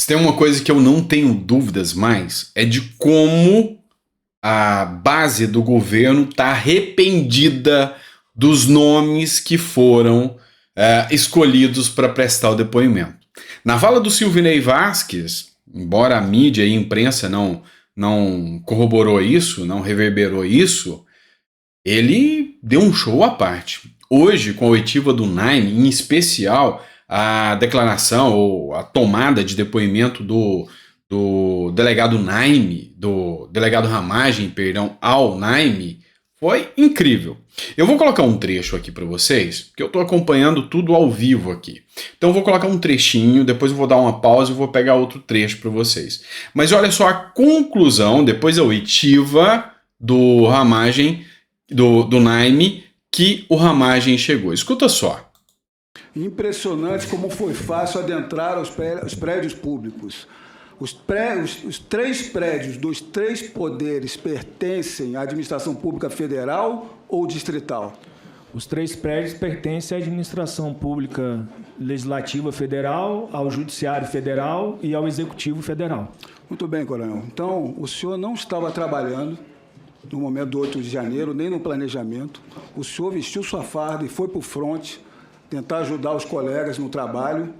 tem uma coisa que eu não tenho dúvidas mais, é de como a base do governo está arrependida dos nomes que foram escolhidos para prestar o depoimento. Na fala do Silvinei Vasquez, embora a mídia e a imprensa não corroborou isso, não reverberou isso, ele deu um show à parte. Hoje, com a oitiva do Naime, em especial a declaração ou a tomada de depoimento do delegado Naime, do delegado Ramagem, perdão, ao Naime, foi incrível. Eu vou colocar um trecho aqui para vocês, porque eu estou acompanhando tudo ao vivo aqui. Então eu vou colocar um trechinho, depois eu vou dar uma pausa e vou pegar outro trecho para vocês. Mas olha só a conclusão, depois a oitiva do Ramagem, do Naime, que o Ramagem chegou. Escuta só. Impressionante como foi fácil adentrar os prédios públicos. Os 3 prédios dos 3 poderes pertencem à administração pública federal ou distrital? Os 3 prédios pertencem à administração pública legislativa federal, ao judiciário federal e ao executivo federal. Muito bem, coronel. Então, o senhor não estava trabalhando no momento do 8 de janeiro, nem no planejamento. O senhor vestiu sua farda e foi para o fronte tentar ajudar os colegas no trabalho.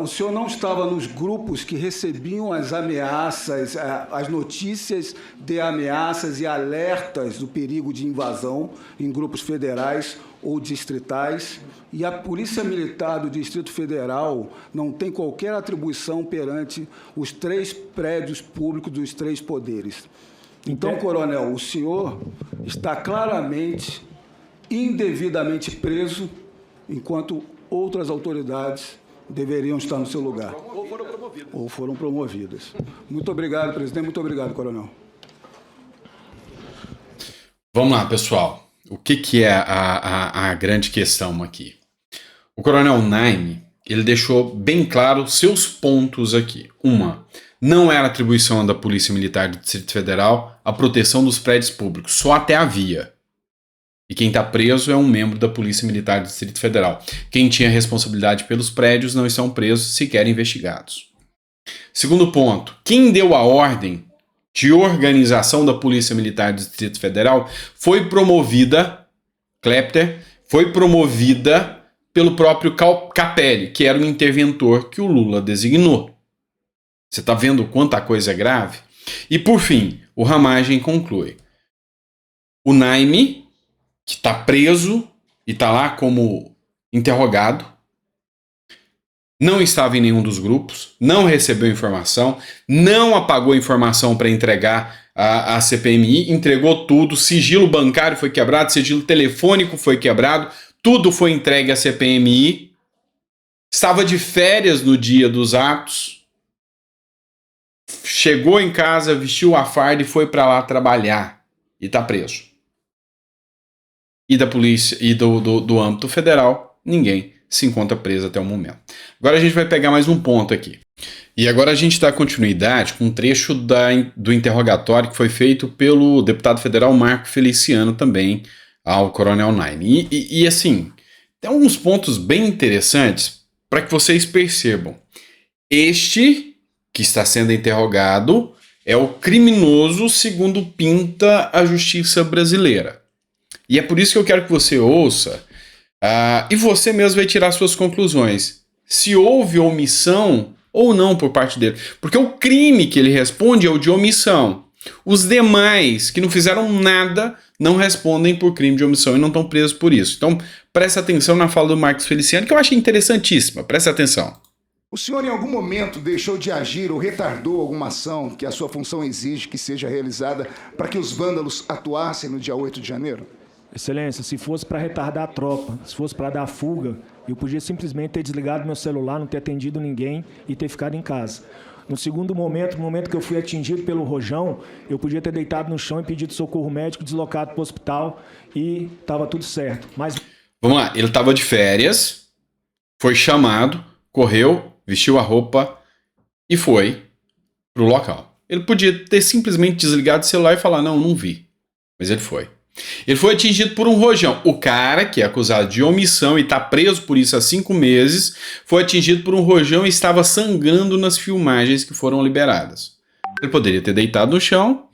O senhor não estava nos grupos que recebiam as ameaças, as notícias de ameaças e alertas do perigo de invasão em grupos federais ou distritais. E a Polícia Militar do Distrito Federal não tem qualquer atribuição perante os 3 prédios públicos dos 3 poderes. Então, coronel, o senhor está claramente, indevidamente preso, enquanto outras autoridades deveriam estar no seu lugar. Ou foram promovidas. Muito obrigado, presidente. Muito obrigado, coronel. Vamos lá, pessoal. O que é a grande questão aqui? O coronel Naime, ele deixou bem claro seus pontos aqui. Não era atribuição da Polícia Militar do Distrito Federal a proteção dos prédios públicos, só até havia. E quem está preso é um membro da Polícia Militar do Distrito Federal. Quem tinha responsabilidade pelos prédios não estão presos, sequer investigados. Segundo ponto, quem deu a ordem de organização da Polícia Militar do Distrito Federal foi promovida, Klepter, foi promovida pelo próprio Capelli, que era o interventor que o Lula designou. Você está vendo quanta coisa é grave? E por fim, o Ramagem conclui. O Naime, que está preso e está lá como interrogado, não estava em nenhum dos grupos, não recebeu informação, não apagou informação para entregar a CPMI, entregou tudo, sigilo bancário foi quebrado, sigilo telefônico foi quebrado, tudo foi entregue à CPMI, estava de férias no dia dos atos, chegou em casa, vestiu a farda e foi para lá trabalhar e está preso. E da polícia e do âmbito federal, ninguém se encontra preso até o momento. Agora a gente vai pegar mais um ponto aqui. E agora a gente dá continuidade com um trecho do interrogatório que foi feito pelo deputado federal Marco Feliciano também ao coronel Naime. E assim, tem alguns pontos bem interessantes para que vocês percebam. Este que está sendo interrogado é o criminoso segundo pinta a justiça brasileira. E é por isso que eu quero que você ouça e você mesmo vai tirar suas conclusões. Se houve omissão ou não por parte dele. Porque o crime que ele responde é o de omissão. Os demais que não fizeram nada não respondem por crime de omissão e não estão presos por isso. Então, presta atenção na fala do Marcos Feliciano, que eu achei interessantíssima. Presta atenção. O senhor em algum momento deixou de agir ou retardou alguma ação que a sua função exige que seja realizada para que os vândalos atuassem no dia 8 de janeiro? Excelência, se fosse para retardar a tropa, se fosse para dar fuga, eu podia simplesmente ter desligado meu celular, não ter atendido ninguém e ter ficado em casa. No segundo momento, no momento que eu fui atingido pelo rojão, eu podia ter deitado no chão e pedido socorro médico, deslocado para o hospital e estava tudo certo. Mas... Vamos lá, ele estava de férias, foi chamado, correu, vestiu a roupa e foi para o local. Ele podia ter simplesmente desligado o celular e falar, não vi. Mas ele foi. Ele foi atingido por um rojão. O cara, que é acusado de omissão e está preso por isso há 5 meses, foi atingido por um rojão e estava sangrando nas filmagens que foram liberadas. Ele poderia ter deitado no chão,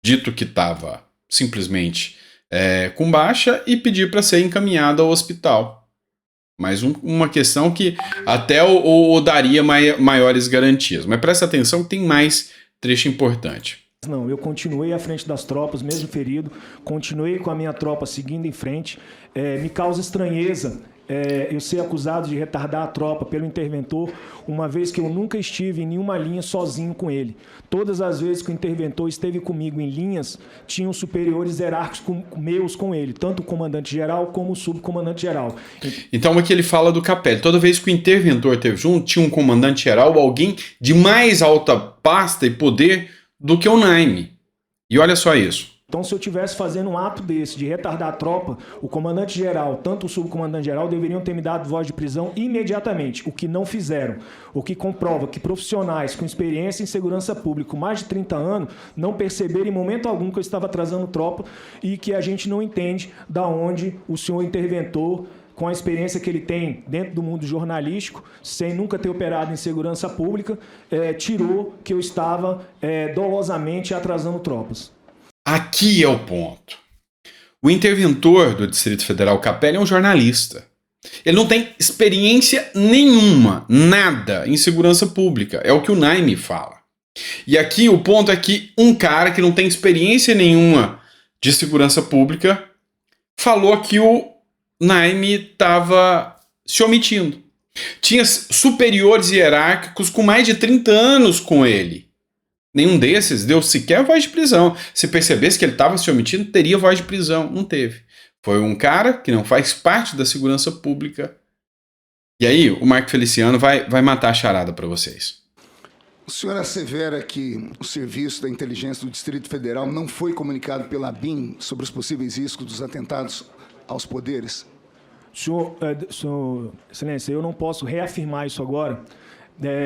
dito que estava simplesmente com baixa e pedir para ser encaminhado ao hospital. Mas uma questão que até o daria maiores garantias. Mas presta atenção que tem mais trecho importante. Não, eu continuei à frente das tropas, mesmo ferido, continuei com a minha tropa seguindo em frente. Me causa estranheza eu ser acusado de retardar a tropa pelo interventor, uma vez que eu nunca estive em nenhuma linha sozinho com ele. Todas as vezes que o interventor esteve comigo em linhas, tinham superiores hierárquicos meus com ele, tanto o comandante-geral como o subcomandante-geral. Então aqui ele fala do Capelli. Toda vez que o interventor esteve junto, tinha um comandante-geral, alguém de mais alta pasta e poder do que o Naime. E olha só isso. Então, se eu estivesse fazendo um ato desse, de retardar a tropa, o comandante-geral, tanto o subcomandante-geral, deveriam ter me dado voz de prisão imediatamente, o que não fizeram. O que comprova que profissionais com experiência em segurança pública, com mais de 30 anos, não perceberam em momento algum que eu estava atrasando tropa e que a gente não entende da onde o senhor interventor, com a experiência que ele tem dentro do mundo jornalístico, sem nunca ter operado em segurança pública, tirou que eu estava dolosamente atrasando tropas. Aqui é o ponto. O interventor do Distrito Federal, Capelli, é um jornalista. Ele não tem experiência nenhuma, nada, em segurança pública. É o que o Naime fala. E aqui o ponto é que um cara que não tem experiência nenhuma de segurança pública falou que o Naime estava se omitindo. Tinha superiores hierárquicos com mais de 30 anos com ele. Nenhum desses deu sequer voz de prisão. Se percebesse que ele estava se omitindo, teria voz de prisão. Não teve. Foi um cara que não faz parte da segurança pública. E aí, o Marco Feliciano vai matar a charada para vocês. O senhor assevera que o Serviço da Inteligência do Distrito Federal não foi comunicado pela ABIN sobre os possíveis riscos dos atentados aos poderes? Senhor, Excelência, eu não posso reafirmar isso agora,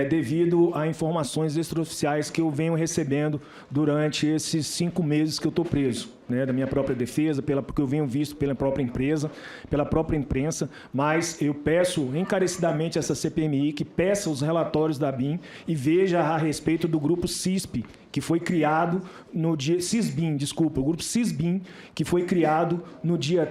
devido a informações extraoficiais que eu venho recebendo durante esses 5 meses que eu estou preso, da minha própria defesa, porque eu venho visto pela própria empresa, pela própria imprensa, mas eu peço encarecidamente a essa CPMI que peça os relatórios da BIM e veja a respeito do grupo CISP, que foi criado no dia... o grupo CISBIM, que foi criado no dia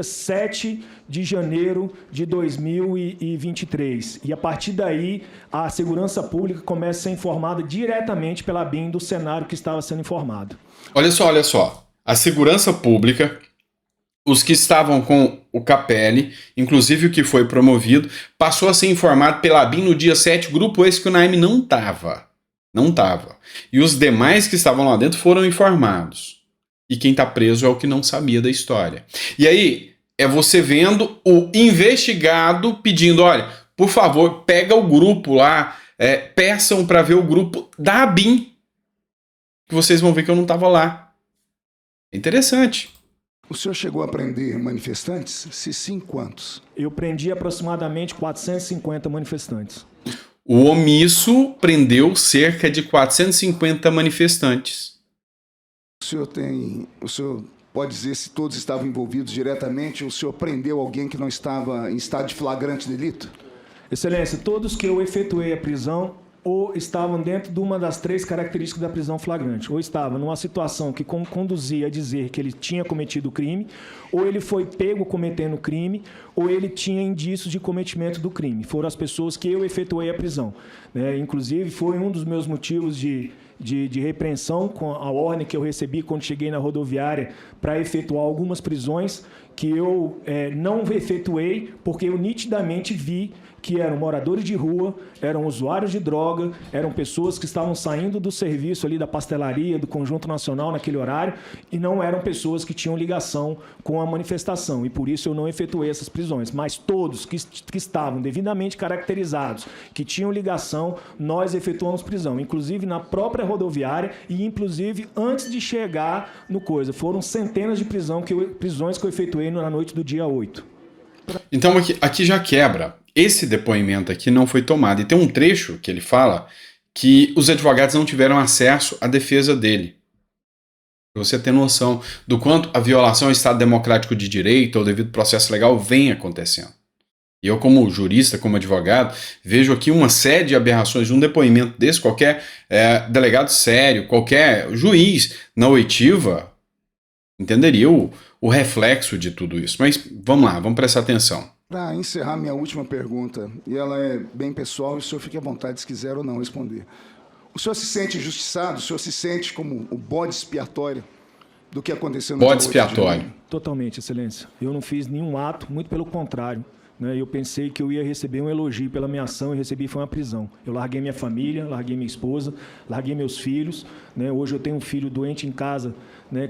7 de janeiro de 2023. E a partir daí, a segurança pública começa a ser informada diretamente pela BIM do cenário que estava sendo informado. Olha só. A segurança pública, os que estavam com o Capelli, inclusive o que foi promovido, passou a ser informado pela BIM no dia 7, grupo esse que o Naime não estava. Não estava. E os demais que estavam lá dentro foram informados. E quem está preso é o que não sabia da história. E aí, é você vendo o investigado pedindo, olha, por favor, pega o grupo lá, peçam para ver o grupo da ABIN, que vocês vão ver que eu não estava lá. É interessante. O senhor chegou a prender manifestantes? Se sim, quantos? Eu prendi aproximadamente 450 manifestantes. O omisso prendeu cerca de 450 manifestantes. O senhor pode dizer se todos estavam envolvidos diretamente? O senhor prendeu alguém que não estava em estado de flagrante delito? Excelência, todos que eu efetuei a prisão ou estavam dentro de uma das 3 características da prisão flagrante. Ou estava numa situação que conduzia a dizer que ele tinha cometido o crime, ou ele foi pego cometendo o crime, ou ele tinha indícios de cometimento do crime. Foram as pessoas que eu efetuei a prisão. Inclusive, foi um dos meus motivos de repreensão com a ordem que eu recebi quando cheguei na rodoviária para efetuar algumas prisões que eu não efetuei porque eu nitidamente vi que eram moradores de rua, eram usuários de droga, eram pessoas que estavam saindo do serviço ali da pastelaria, do Conjunto Nacional naquele horário, e não eram pessoas que tinham ligação com a manifestação, e por isso eu não efetuei essas prisões. Mas todos que estavam devidamente caracterizados, que tinham ligação, nós efetuamos prisão, inclusive na própria rodoviária e inclusive antes de chegar no coisa. Foram centenas de prisões que eu efetuei na noite do dia 8. Então aqui já quebra. Esse depoimento aqui não foi tomado. E tem um trecho que ele fala que os advogados não tiveram acesso à defesa dele. Para você ter noção do quanto a violação ao Estado Democrático de Direito ou devido processo legal vem acontecendo. E eu, como jurista, como advogado, vejo aqui uma série de aberrações. Um depoimento desse, qualquer delegado sério, qualquer juiz na oitiva entenderia o reflexo de tudo isso. Mas vamos lá, vamos prestar atenção. Para encerrar minha última pergunta, e ela é bem pessoal, e o senhor fique à vontade se quiser ou não responder. O senhor se sente injustiçado? O senhor se sente como o bode expiatório do que aconteceu no Bode expiatório. Totalmente, Excelência. Eu não fiz nenhum ato, muito pelo contrário. Eu pensei que eu ia receber um elogio pela minha ação e recebi foi uma prisão. Eu larguei minha família, larguei minha esposa, larguei meus filhos. Hoje eu tenho um filho doente em casa,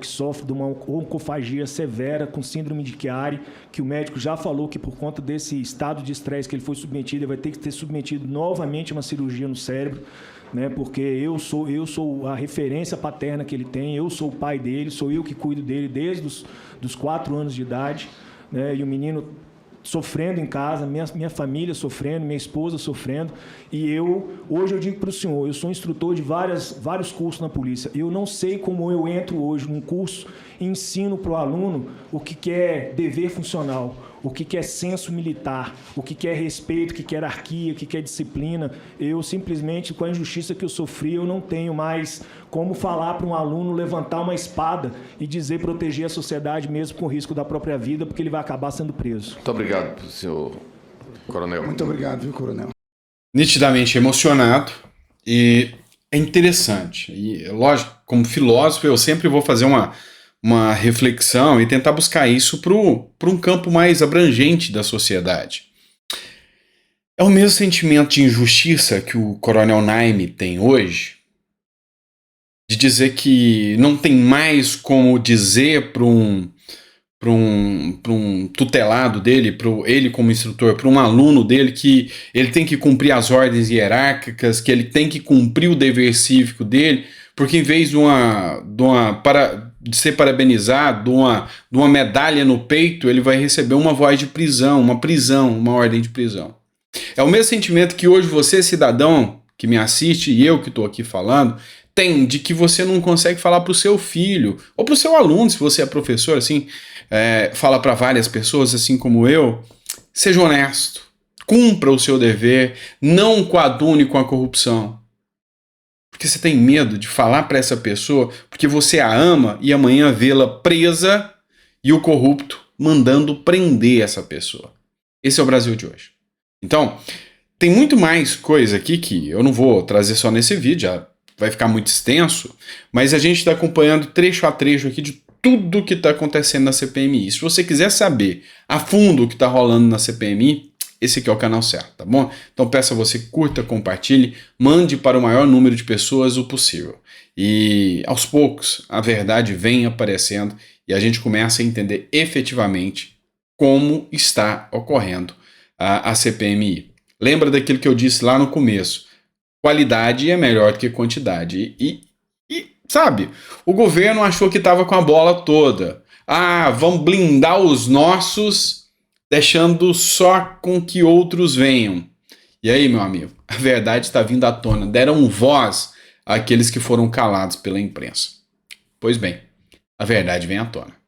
que sofre de uma oncofagia severa com síndrome de Chiari, que o médico já falou que por conta desse estado de estresse que ele foi submetido, ele vai ter que ser submetido novamente a uma cirurgia no cérebro, porque eu sou a referência paterna que ele tem, eu sou o pai dele, sou eu que cuido dele desde os 4 anos de idade, e o menino sofrendo em casa, minha família sofrendo, minha esposa sofrendo, e hoje eu digo para o senhor, eu sou instrutor de vários cursos na polícia, eu não sei como eu entro hoje num curso e ensino para o aluno o que é dever funcional, o que é senso militar, o que é respeito, o que é hierarquia, o que é disciplina. Eu simplesmente, com a injustiça que eu sofri, eu não tenho mais como falar para um aluno levantar uma espada e dizer proteger a sociedade mesmo com o risco da própria vida, porque ele vai acabar sendo preso. Muito obrigado, senhor coronel. Muito obrigado, viu, coronel? Nitidamente emocionado, e é interessante. E, lógico, como filósofo, eu sempre vou fazer uma reflexão e tentar buscar isso para um campo mais abrangente da sociedade. É o mesmo sentimento de injustiça que o Coronel Naime tem hoje, de dizer que não tem mais como dizer para um tutelado dele, ele como instrutor, para um aluno dele, que ele tem que cumprir as ordens hierárquicas, que ele tem que cumprir o dever cívico dele, porque em vez de ser parabenizado, de uma medalha no peito, ele vai receber uma voz de prisão, uma ordem de prisão. É o mesmo sentimento que hoje você, cidadão, que me assiste, e eu que estou aqui falando, tem de que você não consegue falar para o seu filho, ou para o seu aluno, se você é professor, assim, fala para várias pessoas, assim como eu, seja honesto, cumpra o seu dever, não coadune com a corrupção. Porque você tem medo de falar para essa pessoa, porque você a ama e amanhã vê-la presa e o corrupto mandando prender essa pessoa. Esse é o Brasil de hoje. Então, tem muito mais coisa aqui que eu não vou trazer só nesse vídeo, já vai ficar muito extenso, mas a gente está acompanhando trecho a trecho aqui de tudo que está acontecendo na CPMI. Se você quiser saber a fundo o que está rolando na CPMI, esse aqui é o canal certo, tá bom? Então peço a você, curta, compartilhe, mande para o maior número de pessoas o possível. E aos poucos a verdade vem aparecendo e a gente começa a entender efetivamente como está ocorrendo a CPMI. Lembra daquilo que eu disse lá no começo? Qualidade é melhor do que quantidade. E sabe, o governo achou que estava com a bola toda. Vamos blindar os nossos, deixando só com que outros venham. E aí, meu amigo, a verdade está vindo à tona. Deram voz àqueles que foram calados pela imprensa. Pois bem, a verdade vem à tona.